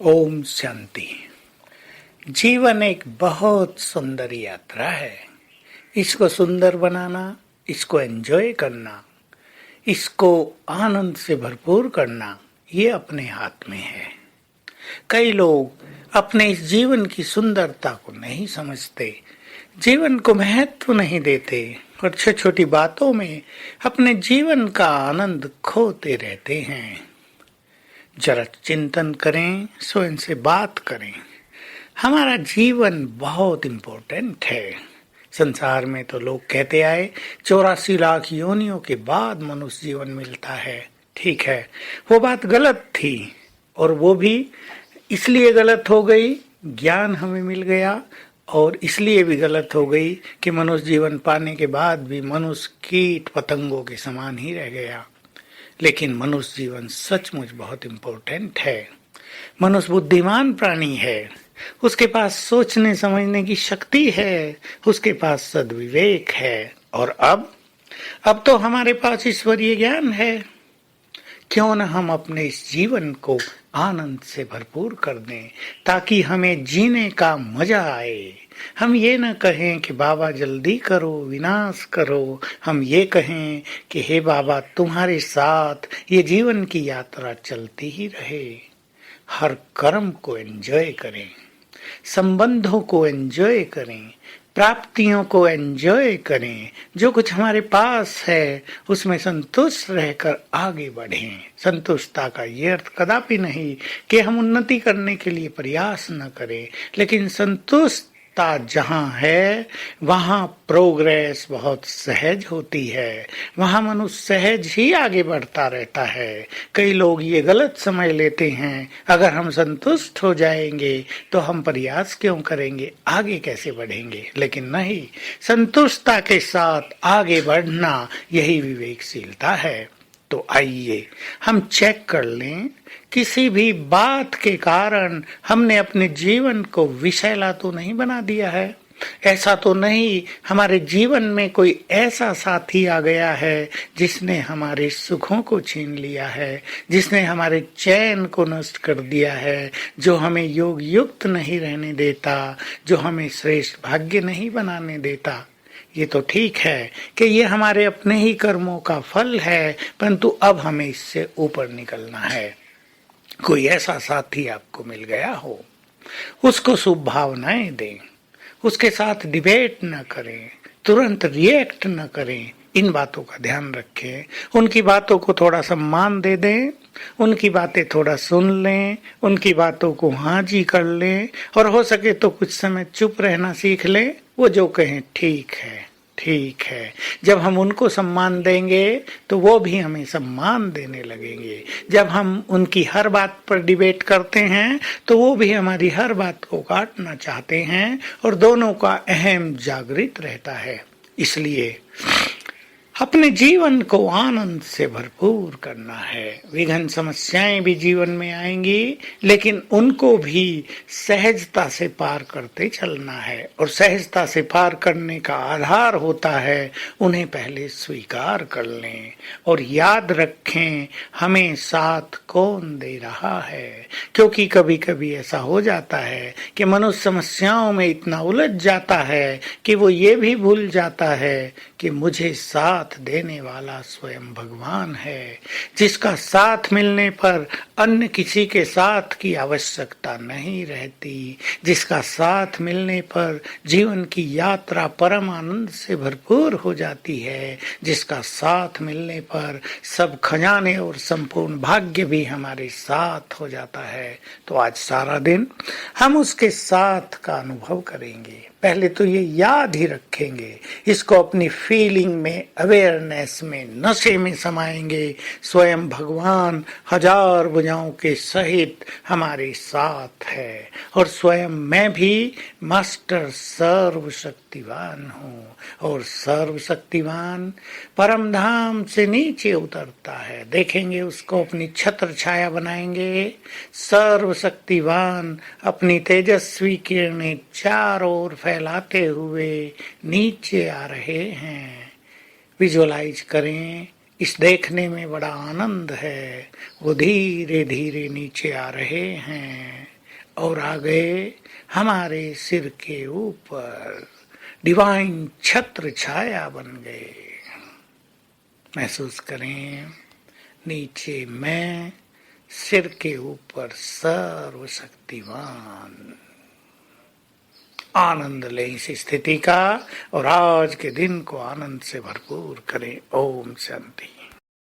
ओम शांति। जीवन एक बहुत सुंदर यात्रा है। इसको सुंदर बनाना, इसको एंजॉय करना, इसको आनंद से भरपूर करना, ये अपने हाथ में है। कई लोग अपने इस जीवन की सुंदरता को नहीं समझते, जीवन को महत्व नहीं देते और छोटी छोटी बातों में अपने जीवन का आनंद खोते रहते हैं। जरा चिंतन करें, स्वयं से बात करें। हमारा जीवन बहुत इम्पोर्टेंट है। संसार में तो लोग कहते आए 84 लाख योनियों के बाद मनुष्य जीवन मिलता है। ठीक है, वो बात गलत थी और वो भी इसलिए गलत हो गई, ज्ञान हमें मिल गया, और इसलिए भी गलत हो गई कि मनुष्य जीवन पाने के बाद भी मनुष्य कीट पतंगों के समान ही रह गया। लेकिन मनुष्य जीवन सचमुच बहुत इम्पोर्टेंट है। मनुष्य बुद्धिमान प्राणी है, उसके पास सोचने समझने की शक्ति है, उसके पास सद्विवेक है, और अब तो हमारे पास ईश्वरीय ज्ञान है। क्यों न हम अपने इस जीवन को आनंद से भरपूर कर दें ताकि हमें जीने का मजा आए। हम ये न कहें कि बाबा जल्दी करो, विनाश करो। हम ये कहें कि हे बाबा, तुम्हारे साथ ये जीवन की यात्रा चलती ही रहे। हर कर्म को एंजॉय करें, संबंधों को एंजॉय करें, प्राप्तियों को एंजॉय करें। जो कुछ हमारे पास है उसमें संतुष्ट रहकर आगे बढ़ें। संतुष्टता का ये अर्थ कदापि नहीं कि हम उन्नति करने के लिए प्रयास न करें, लेकिन संतुष्टता जहाँ है वहाँ प्रोग्रेस बहुत सहज होती है, वहाँ मनुष्य सहज ही आगे बढ़ता रहता है। कई लोग ये गलत समझ लेते हैं, अगर हम संतुष्ट हो जाएंगे तो हम प्रयास क्यों करेंगे, आगे कैसे बढ़ेंगे। लेकिन नहीं, संतुष्टता के साथ आगे बढ़ना यही विवेकशीलता है। तो आइए हम चेक कर लें, किसी भी बात के कारण हमने अपने जीवन को विषैला तो नहीं बना दिया है। ऐसा तो नहीं हमारे जीवन में कोई ऐसा साथी आ गया है जिसने हमारे सुखों को छीन लिया है, जिसने हमारे चैन को नष्ट कर दिया है, जो हमें योग युक्त नहीं रहने देता, जो हमें श्रेष्ठ भाग्य नहीं बनाने देता। ये तो ठीक है कि ये हमारे अपने ही कर्मों का फल है, परंतु अब हमें इससे ऊपर निकलना है। कोई ऐसा साथी आपको मिल गया हो, उसको शुभ भावनाएं दें, उसके साथ डिबेट न करें, तुरंत रिएक्ट न करें। इन बातों का ध्यान रखें, उनकी बातों को थोड़ा सम्मान दे दें, उनकी बातें थोड़ा सुन लें, उनकी बातों को हाँ जी कर लें, और हो सके तो कुछ समय चुप रहना सीख लें। वो जो कहें ठीक है, ठीक है। जब हम उनको सम्मान देंगे तो वो भी हमें सम्मान देने लगेंगे। जब हम उनकी हर बात पर डिबेट करते हैं तो वो भी हमारी हर बात को काटना चाहते हैं, और दोनों का अहम जागृत रहता है। इसलिए अपने जीवन को आनंद से भरपूर करना है। विघ्न समस्याएं भी जीवन में आएंगी, लेकिन उनको भी सहजता से पार करते चलना है, और सहजता से पार करने का आधार होता है उन्हें पहले स्वीकार कर लें और याद रखें हमें साथ कौन दे रहा है। क्योंकि कभी कभी ऐसा हो जाता है कि मनुष्य समस्याओं में इतना उलझ जाता है कि वो ये भी भूल जाता है कि मुझे साथ देने वाला स्वयं भगवान है, जिसका साथ मिलने पर अन्य किसी के साथ की आवश्यकता नहीं रहती, जिसका साथ मिलने पर जीवन की यात्रा परम आनंद से भरपूर हो जाती है, जिसका साथ मिलने पर सब खजाने और संपूर्ण भाग्य भी हमारे साथ हो जाता है। तो आज सारा दिन हम उसके साथ का अनुभव करेंगे। पहले तो ये याद ही रखेंगे, इसको अपनी फीलिंग में, अवेयरनेस में, नशे में समाएंगे। स्वयं भगवान हजार भुजाओं के सहित हमारे साथ है, और स्वयं मैं भी मास्टर सर्वशक्तिवान हूँ, और सर्वशक्तिवान परम धाम से नीचे उतरता है। देखेंगे उसको अपनी छत्र छाया बनाएंगे। सर्वशक्तिवान अपनी तेजस्वी किरणें चारों ओर फैलाते हुए नीचे आ रहे हैं। विजुअलाइज करें, इस देखने में बड़ा आनंद है। वो धीरे धीरे नीचे आ रहे हैं। और आगे हमारे सिर के ऊपर डिवाइन छत्र छाया बन गए। महसूस करें, नीचे मैं, सिर के ऊपर सर्वशक्तिमान। आनंद लें इस स्थिति का और आज के दिन को आनंद से भरपूर करें। ओम शांति।